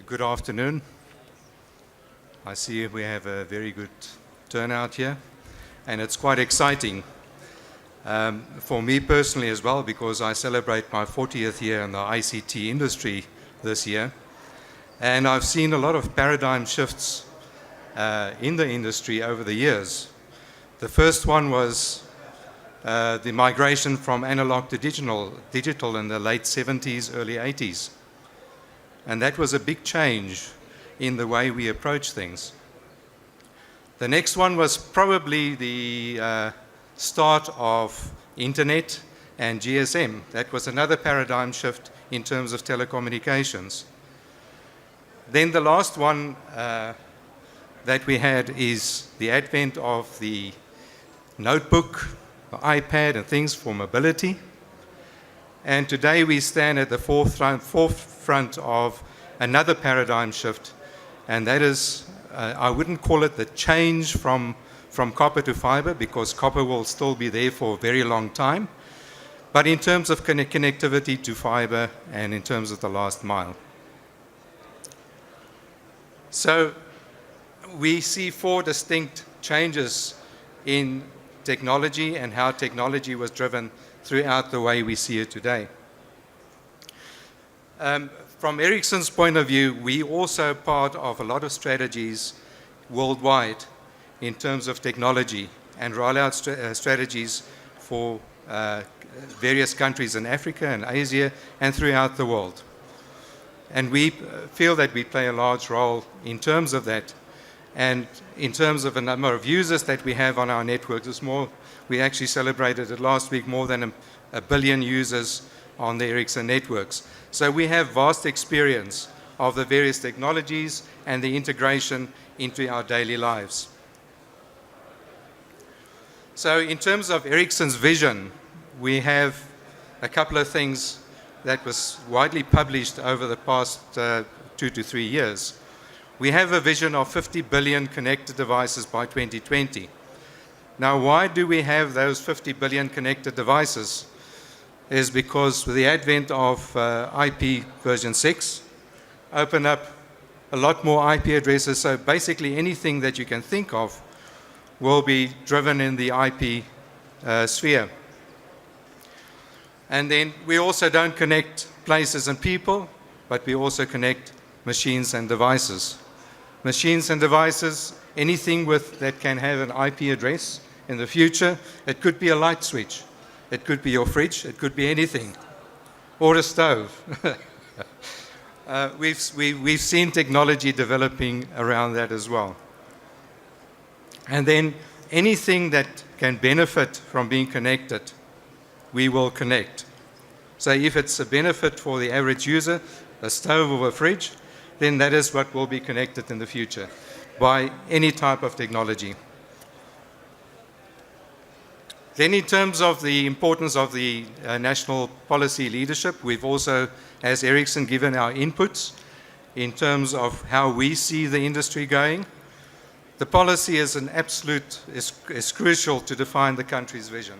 Good afternoon. I see we have a very good turnout here, and it's quite exciting for me personally as well, because I celebrate my 40th year in the ICT industry this year, and I've seen a lot of paradigm shifts in the industry over the years. The first one was the migration from analog to digital in the late 70s, early 80s. And that was a big change in the way we approach things. The next one was probably the start of internet and GSM. That was another paradigm shift in terms of telecommunications. Then the last one that we had is the advent of the notebook, the iPad, and things for mobility. And today we stand at the forefront of another paradigm shift, and that is, I wouldn't call it the change from copper to fiber, because copper will still be there for a very long time, but in terms of connectivity to fiber and in terms of the last mile. So we see four distinct changes in technology and how technology was driven throughout the way we see it today. From Ericsson's point of view, we also part of a lot of strategies worldwide in terms of technology, and roll out strategies for various countries in Africa and Asia and throughout the world. And we feel that we play a large role in terms of that. And in terms of the number of users that we have on our network, we actually celebrated it last week, more than a billion users on the Ericsson networks. So we have vast experience of the various technologies and the integration into our daily lives. So in terms of Ericsson's vision, we have a couple of things that was widely published over the past 2 to 3 years. We have a vision of 50 billion connected devices by 2020. Now, why do we have those 50 billion connected devices? Is because with the advent of IP version 6, open up a lot more IP addresses. So basically anything that you can think of will be driven in the IP sphere. And then we also don't connect places and people, but we also connect machines and devices. Machines and devices, anything that can have an IP address in the future. It could be a light switch. It could be your fridge. It could be anything. Or a stove. We've seen technology developing around that as well. And then anything that can benefit from being connected, we will connect. So if it's a benefit for the average user, a stove or a fridge, then that is what will be connected in the future by any type of technology. Then in terms of the importance of the national policy leadership, we've also, as Ericsson, given our inputs in terms of how we see the industry going. The policy is is crucial to define the country's vision.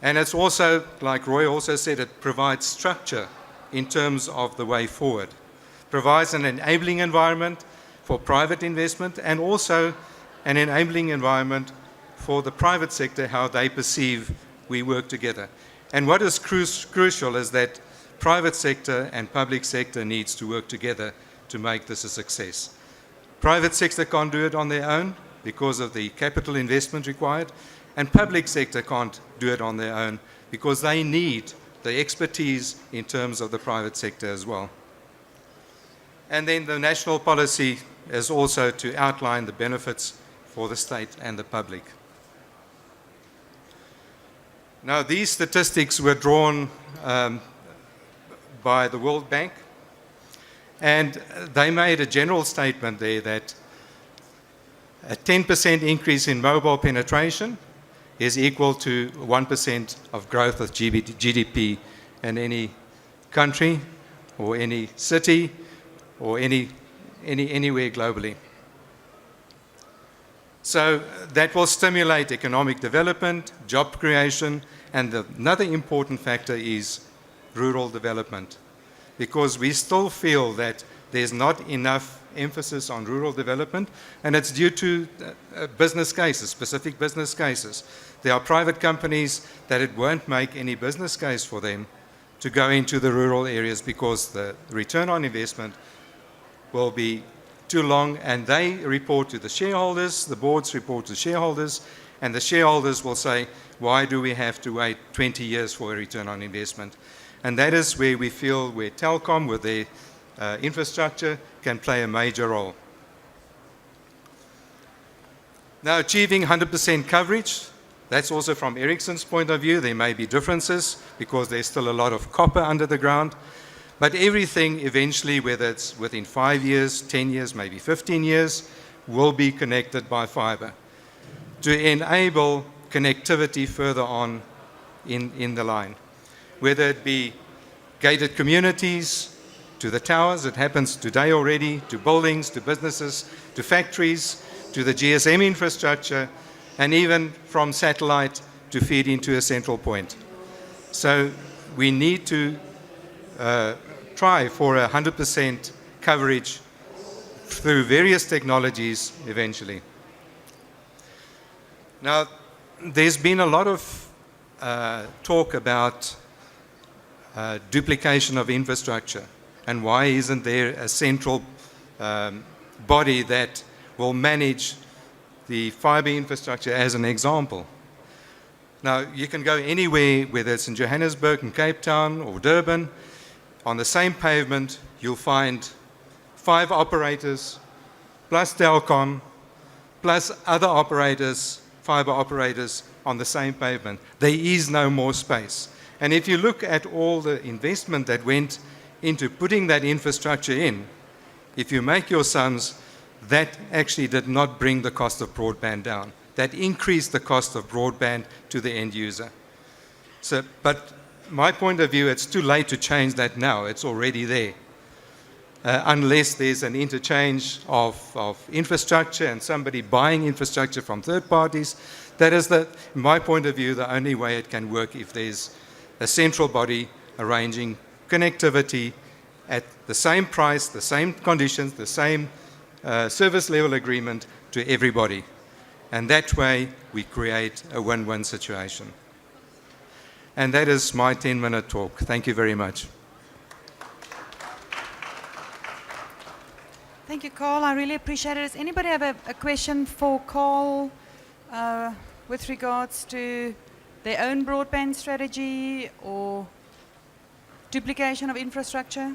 And it's also, like Roy also said, it provides structure in terms of the way forward. Provides an enabling environment for private investment, and also an enabling environment for the private sector, how they perceive we work together. And what is crucial is that private sector and public sector needs to work together to make this a success. Private sector can't do it on their own because of the capital investment required, and public sector can't do it on their own because they need the expertise in terms of the private sector as well. And then the national policy is also to outline the benefits for the state and the public. Now, these statistics were drawn by the World Bank, and they made a general statement there that a 10% increase in mobile penetration is equal to 1% of growth of GDP in any country or any city or anywhere globally. So that will stimulate economic development, job creation, and another important factor is rural development. Because we still feel that there's not enough emphasis on rural development, and it's due to business cases, specific business cases. There are private companies that it won't make any business case for them to go into the rural areas because the return on investment will be too long, and they report to the shareholders, the boards report to shareholders, and the shareholders will say, why do we have to wait 20 years for a return on investment? And that is where we feel where Telkom, with their infrastructure, can play a major role. Now, achieving 100% coverage, that's also from Ericsson's point of view. There may be differences because there's still a lot of copper under the ground. But everything eventually, whether it's within 5 years, 10 years, maybe 15 years, will be connected by fiber to enable connectivity further on in the line. Whether it be gated communities, to the towers, it happens today already, to buildings, to businesses, to factories, to the GSM infrastructure, and even from satellite to feed into a central point. So we need to try for 100% coverage through various technologies eventually. Now, there's been a lot of talk about duplication of infrastructure, and why isn't there a central body that will manage the fiber infrastructure, as an example. Now, you can go anywhere, whether it's in Johannesburg, in Cape Town, or Durban. On the same pavement, you'll find 5 operators, plus Telkom, plus other operators, fiber operators, on the same pavement. There is no more space. And if you look at all the investment that went into putting that infrastructure in, if you make your sums, that actually did not bring the cost of broadband down. That increased the cost of broadband to the end user. So, but my point of view, it's too late to change that now. It's already there. Unless there's an interchange of infrastructure and somebody buying infrastructure from third parties. That is, in my point of view, the only way it can work, if there's a central body arranging connectivity at the same price, the same conditions, the same service level agreement to everybody. And that way we create a win-win situation. And that is my 10-minute talk. Thank you very much. Thank you, Carl. I really appreciate it. Does anybody have a question for Carl with regards to their own broadband strategy or duplication of infrastructure?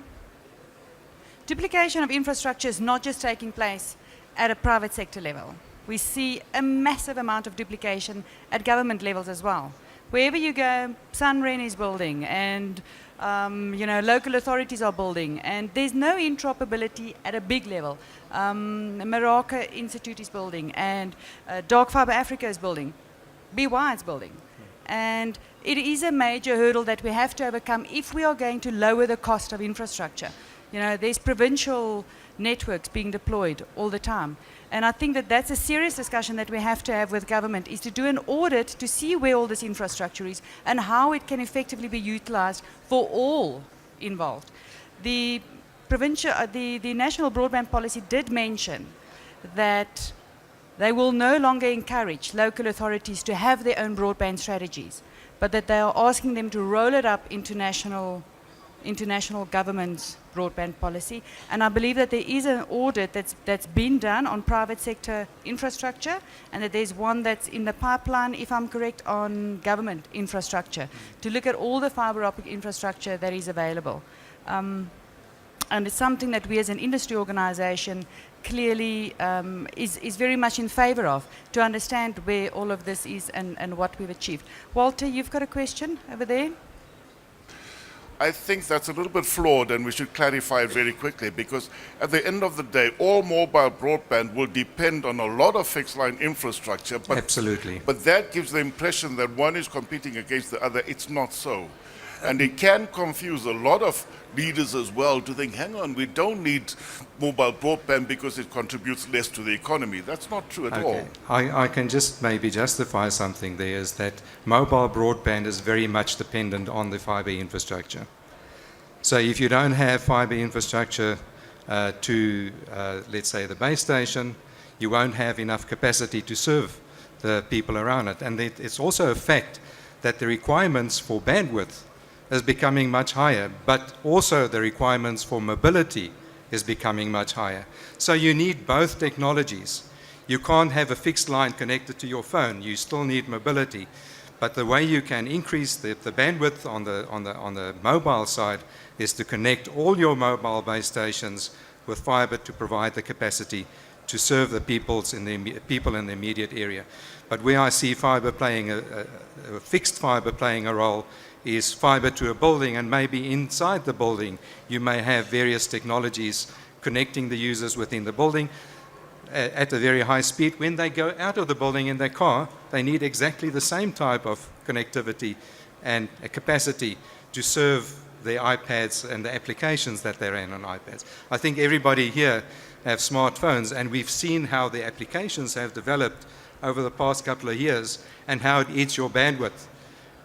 Duplication of infrastructure is not just taking place at a private sector level. We see a massive amount of duplication at government levels as well. Wherever you go, Sunren is building, and local authorities are building, and there's no interoperability at a big level. Maraka Institute is building, and Dark Fiber Africa is building. BY is building. And it is a major hurdle that we have to overcome if we are going to lower the cost of infrastructure. You know, there's provincial networks being deployed all the time. And I think that that's a serious discussion that we have to have with government, is to do an audit to see where all this infrastructure is and how it can effectively be utilized for all involved. The National Broadband Policy did mention that they will no longer encourage local authorities to have their own broadband strategies, but that they are asking them to roll it up into national government's broadband policy. And I believe that there is an audit that's been done on private sector infrastructure, and that there's one that's in the pipeline, if I'm correct, on government infrastructure, to look at all the fiber optic infrastructure that is available. And it's something that we as an industry organization clearly is very much in favor of, to understand where all of this is and what we've achieved. Walter, you've got a question over there? I think that's a little bit flawed, and we should clarify it very quickly, because at the end of the day, all mobile broadband will depend on a lot of fixed line infrastructure. But, absolutely. But that gives the impression that one is competing against the other. It's not so. And it can confuse a lot of leaders as well to think, hang on, we don't need mobile broadband because it contributes less to the economy. That's not true at all. I can just maybe justify something there, is that mobile broadband is very much dependent on the fiber infrastructure. So if you don't have fiber infrastructure to, let's say, the base station, you won't have enough capacity to serve the people around it. And it's also a fact that the requirements for bandwidth is becoming much higher, but also the requirements for mobility is becoming much higher. So you need both technologies. You can't have a fixed line connected to your phone. You still need mobility. But the way you can increase the bandwidth on the mobile side is to connect all your mobile base stations with fiber to provide the capacity to serve the people in the immediate area. But where I see fiber playing a fixed fiber playing a role is fiber to a building, and maybe inside the building you may have various technologies connecting the users within the building at a very high speed. When they go out of the building in their car, they need exactly the same type of connectivity and a capacity to serve their iPads and the applications that they ran on iPads. I think everybody here have smartphones, and we've seen how the applications have developed over the past couple of years and how it eats your bandwidth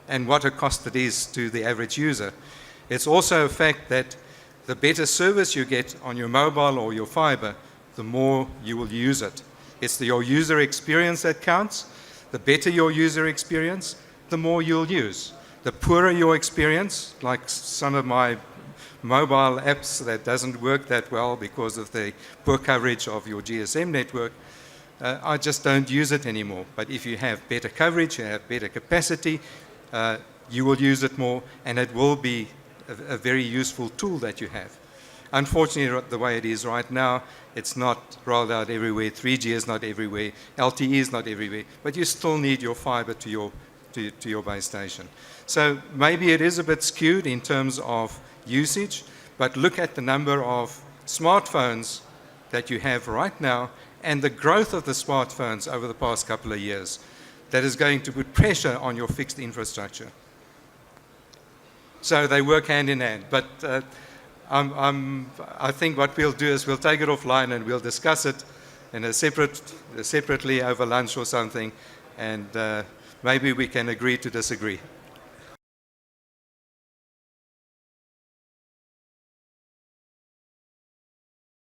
and what a cost it is to the average user. It's also a fact that the better service you get on your mobile or your fiber, the more you will use it. It's your user experience that counts. The better your user experience, the more you'll use. The poorer your experience, like some of my mobile apps that doesn't work that well because of the poor coverage of your GSM network, I just don't use it anymore. But if you have better coverage, you have better capacity, you will use it more, and it will be a very useful tool that you have. Unfortunately, the way it is right now, it's not rolled out everywhere. 3G is not everywhere. LTE is not everywhere. But you still need your fiber to your base station. So maybe it is a bit skewed in terms of usage, but look at the number of smartphones that you have right now and the growth of the smartphones over the past couple of years. That is going to put pressure on your fixed infrastructure. So they work hand in hand. But I think what we'll do is we'll take it offline and we'll discuss it in separately over lunch or something, and maybe we can agree to disagree.